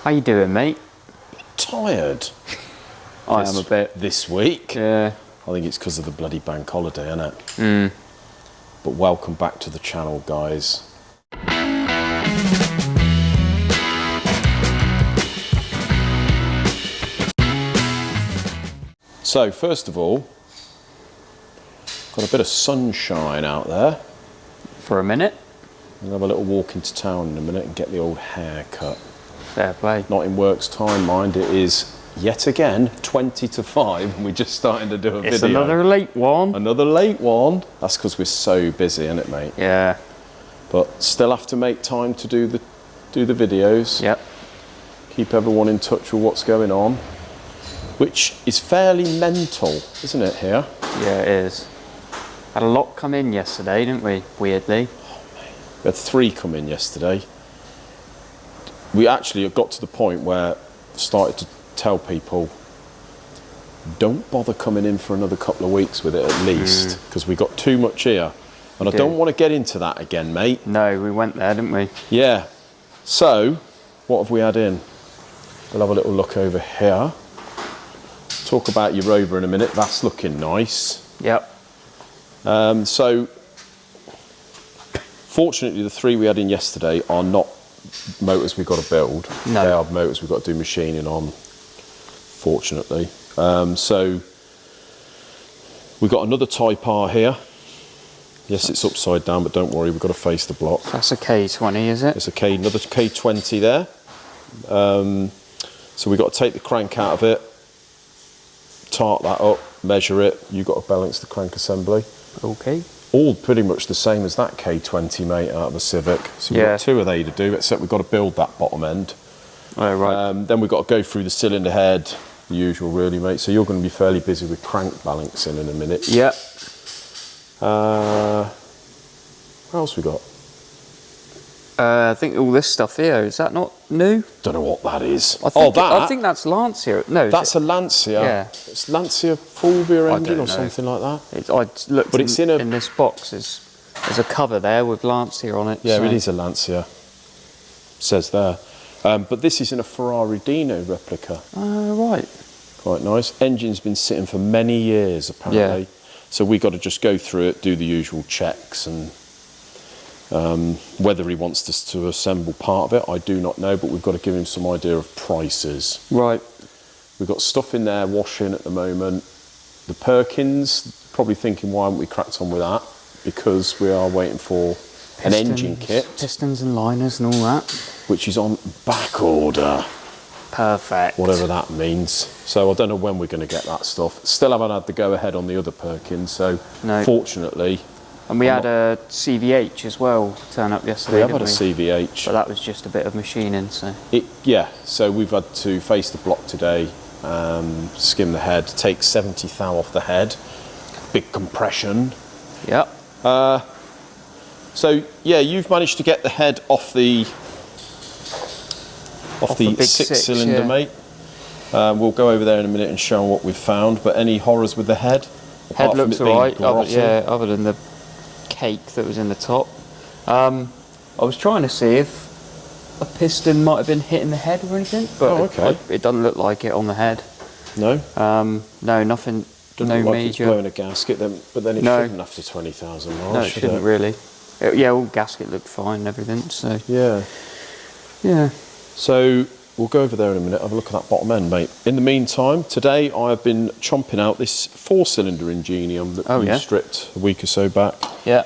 How you doing, mate? Tired. I am a bit. This week. Yeah. I think it's because of the bloody bank holiday, isn't it? But welcome back to the channel, guys. So, first of all, got a bit of sunshine out there. For a minute. We'll have a little walk into town in a minute and get the old hair cut. Fair play. Not in work's time, mind. It is yet again 20 to 5 and we're just starting to do a video. It's another late one. Another late one. That's because we're so busy, isn't it, mate? Yeah. But still have to make time to do the videos. Yep. Keep everyone in touch with what's going on, which is fairly mental, isn't it, here? Yeah, it is. Had a lot come in yesterday, didn't we? Weirdly. We had 3 come in yesterday. We actually got to the point where I started to tell people, don't bother coming in for another couple of weeks with it at least, because we got too much here. And I don't want to get into that again, mate. No, we went there, didn't we? Yeah. So, what have we had in? We'll have a little look over here. Talk about your Rover in a minute. That's looking nice. Yep. So, fortunately, the 3 we had in yesterday are not motors we've got to build. No. They are motors we've got to do machining on, fortunately. So, we've got another Type R here. Yes, it's upside down, but don't worry, we've got to face the block. That's a K20, is it? It's another K20 there. So we've got to take the crank out of it, tart that up, measure it. You've got to balance the crank assembly. Okay. All pretty much the same as that K20, mate, out of the Civic. So we've got 2 of they to do, except we've got to build that bottom end. Oh, right. Then we've got to go through the cylinder head, the usual really, mate. So you're going to be fairly busy with crank balancing in a minute. Yep. What else we got? I think all this stuff here, is that not new? Don't know what that is. I think that's Lancia. No, that's a Lancia. Yeah. It's Lancia Fulvia engine or know. something like that. I looked But it's in this box. There's a cover there with Lancia on it. Yeah, so. it is a Lancia. Says there. But this is in a Ferrari Dino replica. Right. Quite nice. Engine's been sitting for many years, apparently. Yeah. So we've got to just go through it, do the usual checks, and whether he wants us to assemble part of it, I do not know, but we've got to give him some idea of prices. Right. We've got stuff in there washing at the moment. The Perkins, probably thinking, why haven't we cracked on with that? Because we are waiting for an engine kit. Pistons and liners and all that. Which is on back order. Perfect. Whatever that means. So I don't know when we're going to get that stuff. Still haven't had the go ahead on the other Perkins, so no. Fortunately. And we had a CVH as well turn up yesterday. We have had a CVH. But that was just a bit of machining, so. Yeah, so we've had to face the block today, skim the head, take 70 thou off the head, big compression. Yep. So yeah, you've managed to get the head off the 6-cylinder, yeah. Mate. We'll go over there in a minute and show them what we've found. But any horrors with the head? Head looks alright. Other than the cake that was in the top. I was trying to see if a piston might have been hitting the head or anything, but it doesn't look like it on the head. No. No, nothing. Doesn't no look major. Like it's blowing a gasket, then, but then it shouldn't after 20,000 miles. No, it shouldn't really. All gasket looked fine and everything. So yeah. So we'll go over there in a minute, have a look at that bottom end, mate. In the meantime, today I have been chomping out this 4-cylinder Ingenium that we stripped a week or so back. Yeah.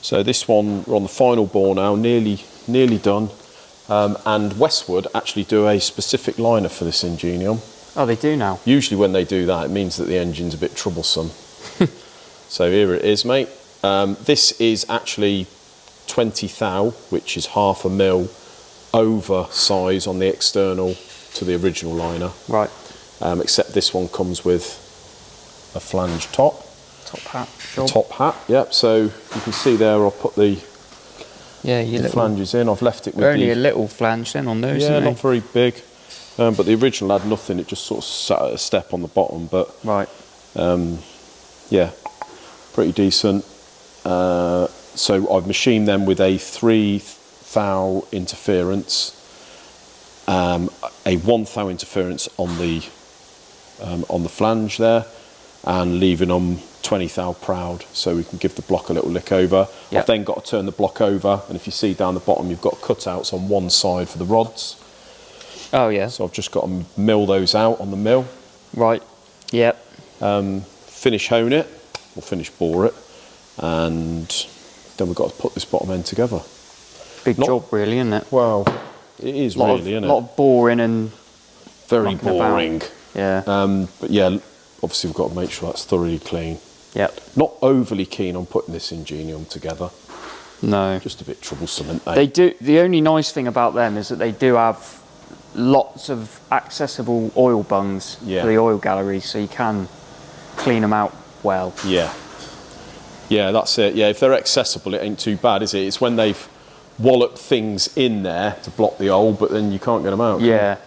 So this one, we're on the final bore now, nearly done. And Westwood actually do a specific liner for this Ingenium. Oh, they do now? Usually when they do that, it means that the engine's a bit troublesome. So here it is, mate. This is actually 20 thou, which is half a mil over size on the external to the original liner. Right. Except this one comes with a flange top. Top hat. Top hat, yep. So you can see there I'll put the flanges in. I've left it with only a little flange then on those, yeah, not very big. But the original had nothing, it just sort of sat at a step on the bottom. But yeah, pretty decent. So I've machined them with a 3 thou interference. a 1 thou interference on the flange there, and leaving them 20 thou proud, so we can give the block a little lick over. Yep. I've then got to turn the block over, and if you see down the bottom, you've got cutouts on one side for the rods. Oh yeah. So I've just got to mill those out on the mill. Right. Yep. Finish hone it, or finish bore it, and then we've got to put this bottom end together. Big job, really, isn't it? Well, it is really, isn't it? A lot of boring and very boring. About. Yeah. But yeah, obviously we've got to make sure that's thoroughly clean. Yep. Not overly keen on putting this Ingenium together. No. Just a bit troublesome, aren't they? They do. The only nice thing about them is that they do have lots of accessible oil bungs for the oil galleries, so you can clean them out well. Yeah. Yeah, that's it. Yeah, if they're accessible, it ain't too bad, is it? It's when they've walloped things in there to block the hole, but then you can't get them out. Yeah.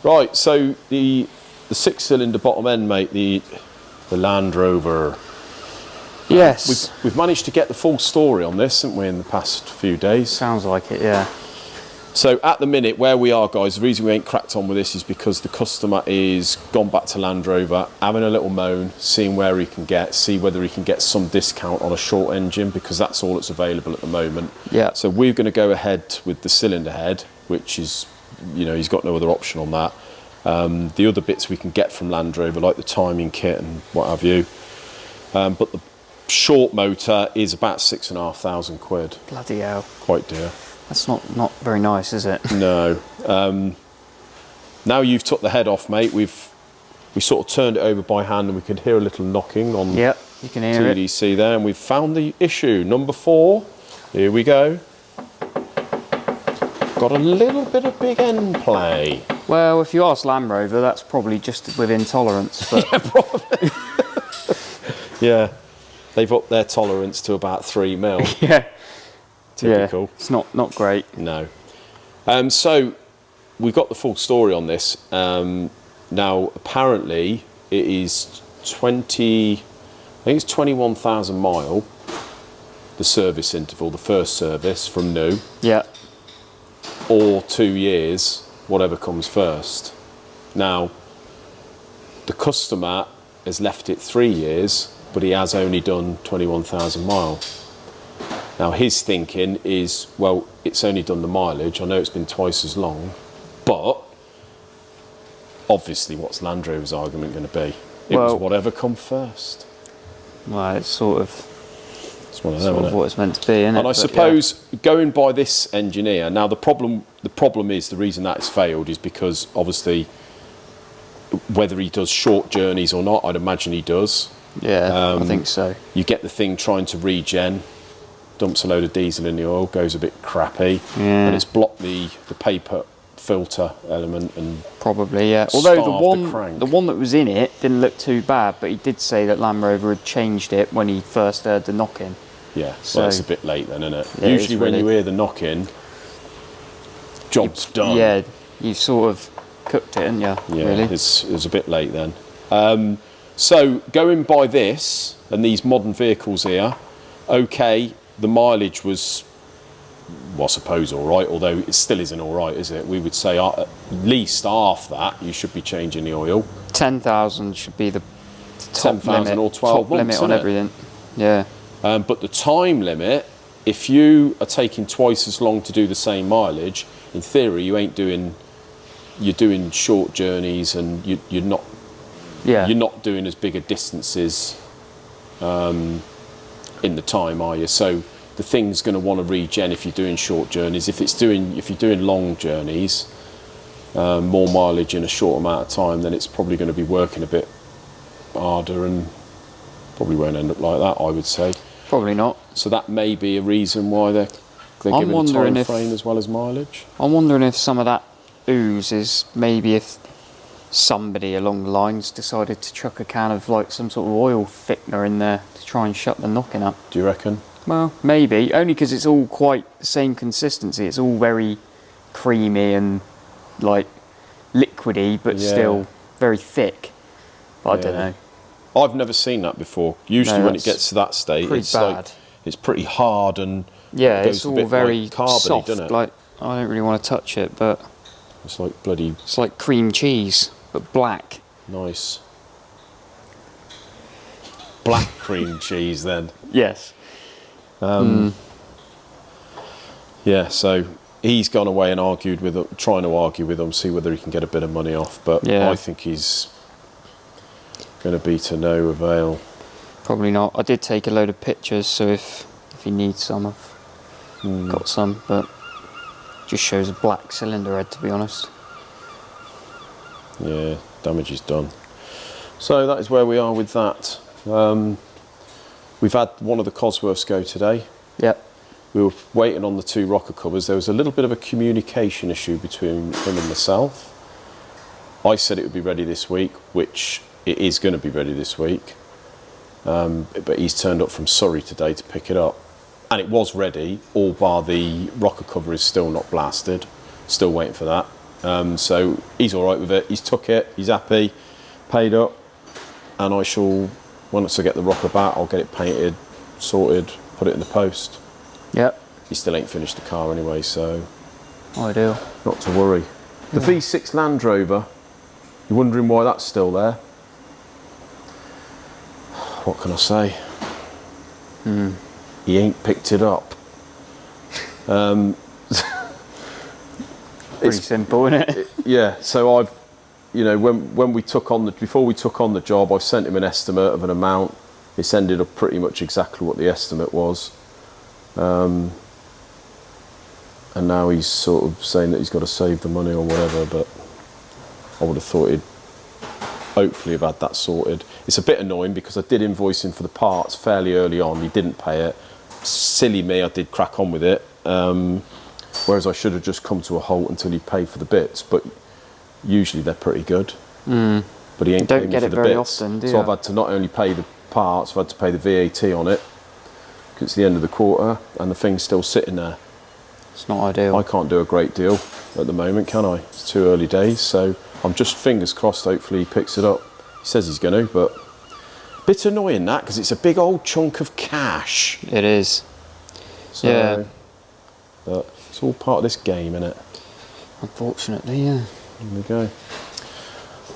Right, so the 6-cylinder bottom end, mate, the Lamdrover. Yes. We've managed to get the full story on this, haven't we, in the past few days? Sounds like it, yeah. So at the minute, where we are, guys, the reason we ain't cracked on with this is because the customer is gone back to Lamdrover, having a little moan, seeing where he can see whether he can get some discount on a short engine, because that's all that's available at the moment. Yeah. So we're going to go ahead with the cylinder head, which is, you know, he's got no other option on that. The other bits we can get from Lamdrover, like the timing kit and what have you. But the short motor is about £6,500. Bloody hell. Quite dear. That's not very nice, is it? No. Now you've took the head off, mate, we sort of turned it over by hand, and we could hear a little knocking on yep, you can hear TDC there, and we've found the issue. Number 4. Here we go. Got a little bit of big end play. Well, if you ask Land Rover, that's probably just within tolerance. But yeah, probably. Yeah, they've upped their tolerance to about 3 mil. Yeah. Typical. Yeah, it's not great. No. So we've got the full story on this. Now, apparently, it is 21,000 mile, the service interval, the first service from new. Yeah. Or 2 years, whatever comes first. Now, the customer has left it 3 years, but he has only done 21,000 mile. Now, his thinking is, well, it's only done the mileage. I know it's been twice as long, but obviously, what's Land Rover's argument going to be? It was whatever come first. Well, it's sort of one of them, isn't it? what it's meant to be, isn't it? And I suppose going by this engineer, now the problem is, the reason that has failed is because obviously whether he does short journeys or not, I'd imagine he does. Yeah, I think so. You get the thing trying to regen, dumps a load of diesel in the oil, goes a bit crappy, and it's blocked the paper filter element and probably, yeah. Although the one that was in it didn't look too bad, but he did say that Land Rover had changed it when he first heard the knocking. Yeah, so well, it's a bit late then, isn't it? Yeah, usually when you hear the knocking, job's done. Yeah, you've sort of cooked it, haven't you? Yeah, really? It's a bit late then. So going by this and these modern vehicles here, okay, the mileage was, well, I suppose all right, although it still isn't all right, is it? We would say at least half that you should be changing the oil. 10,000 should be the top 10,000 or 12 top months limit on everything. Yeah. But the time limit, if you are taking twice as long to do the same mileage, in theory you're doing short journeys, and you're not doing as big a distances in the time, are you? So the thing's going to want to regen if you're doing short journeys. If you're doing long journeys, more mileage in a short amount of time, then it's probably going to be working a bit harder and probably won't end up like that, I would say. Probably not. So that may be a reason why they're giving a time frame as well as mileage. I'm wondering if some of that ooze is maybe if somebody along the lines decided to chuck a can of like some sort of oil thickener in there to try and shut the knocking up. Do you reckon? Well, maybe. Only because it's all quite the same consistency. It's all very creamy and like liquidy, but still very thick. But I don't know. I've never seen that before. Usually when it gets to that state, it's pretty hard and it's all very carbony, soft. doesn't it? Like I don't really want to touch it, but It's like bloody... It's like cream cheese, but black. Nice. Black cream cheese then. Yes. Yeah, so he's gone away and argued with them, trying to argue with them, see whether he can get a bit of money off. But yeah. I think he's going to be to no avail. Probably not. I did take a load of pictures, so if he needs some, I've got some, but just shows a black cylinder head, to be honest. Yeah, damage is done. So that is where we are with that. We've had one of the Cosworths go today. Yep. We were waiting on the 2 rocker covers. There was a little bit of a communication issue between him and myself. I said it would be ready this week, which it is going to be ready this week. But he's turned up from Surrey today to pick it up. And it was ready, all bar the rocker cover is still not blasted. Still waiting for that. So he's all right with it. He's took it. He's happy. Paid up. And I shall, once I get the rocker back, I'll get it painted, sorted, put it in the post. Yep. He still ain't finished the car anyway, so... Ideal. Not to worry. The V6 Lamdrover, you're wondering why that's still there? What can I say? He ain't picked it up. Pretty simple, isn't it? Yeah, so I've, you know, when we took on the, before we took on the job, I sent him an estimate of an amount. It's ended up pretty much exactly what the estimate was. And now he's sort of saying that he's got to save the money or whatever, but I would have thought he'd hopefully have had that sorted. It's a bit annoying because I did invoice him for the parts fairly early on. He didn't pay it. Silly me, I did crack on with it. Whereas I should have just come to a halt until he paid for the bits, but usually they're pretty good. But he ain't paying me for the bits. Don't get it very often, do you? So I've had to not only pay the parts, I've had to pay the VAT on it, because it's the end of the quarter and the thing's still sitting there. It's not ideal. I can't do a great deal at the moment, can I? It's too early days, so I'm just fingers crossed hopefully he picks it up. He says he's going to, but a bit annoying that, because it's a big old chunk of cash. It is. So, yeah. But it's all part of this game, isn't it? Unfortunately, yeah. There we go.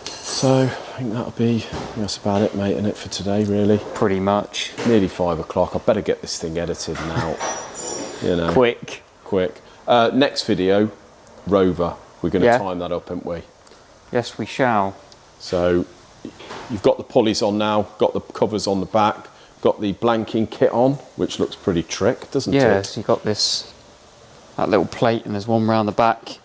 So I think that's about it, mate, innit, for today, really. Pretty much. Nearly 5 o'clock. I better get this thing edited and out. You know. Quick. Next video, Rover. We're going to time that up, aren't we? Yes, we shall. So you've got the pulleys on now, got the covers on the back, got the blanking kit on, which looks pretty trick, doesn't it? Yeah, so you've got that little plate, and there's one round the back,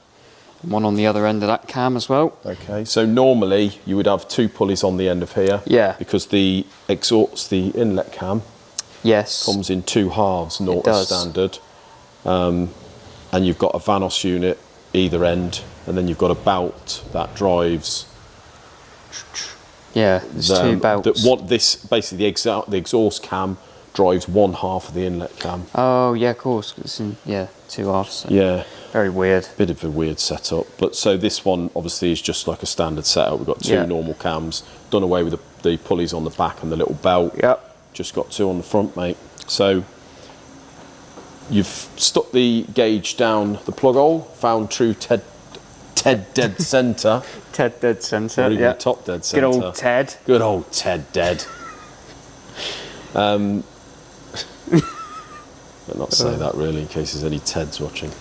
and one on the other end of that cam as well. Okay, so normally you would have 2 pulleys on the end of here. Yeah. Because the exhaust, the inlet cam, comes in 2 halves, not as standard. And you've got a Vanos unit either end, and then you've got a belt that drives. Yeah, there's 2 belts. Basically the exhaust cam drives 1 half of the inlet cam. Oh yeah, of course. It's in 2 halves. So yeah, very weird. Bit of a weird setup, but so this one obviously is just like a standard setup. We've got 2 normal cams. Done away with the pulleys on the back and the little belt. Yep. Just got 2 on the front, mate. So you've stuck the gauge down the plug hole, found true Ted dead centre. Ted dead centre, yeah. Top dead centre. Good old Ted. Good old Ted dead. But not say that really, in case there's any Teds watching.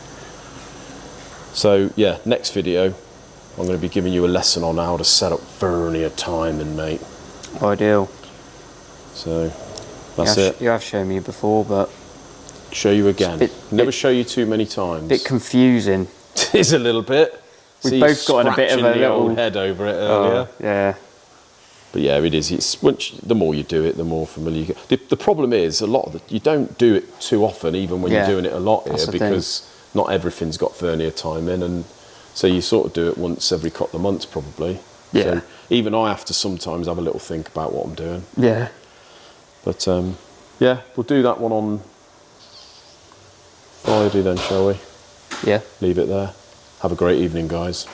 So yeah, next video, I'm going to be giving you a lesson on how to set up vernier timing, mate. Ideal. So that's it. You have shown me before, but show you again. Never show you too many times. Bit confusing. It is a little bit. We've both got a bit of a little head over it earlier. Yeah. But yeah, it is. It's the more you do it, the more familiar you get. The problem is you don't do it too often, even when you're doing it a lot here, because not everything's got vernier timing, and so you sort of do it once every couple of months, probably. Yeah. So even I have to sometimes have a little think about what I'm doing. Yeah. But yeah, we'll do that one on Friday then, shall we? Yeah. Leave it there. Have a great evening, guys.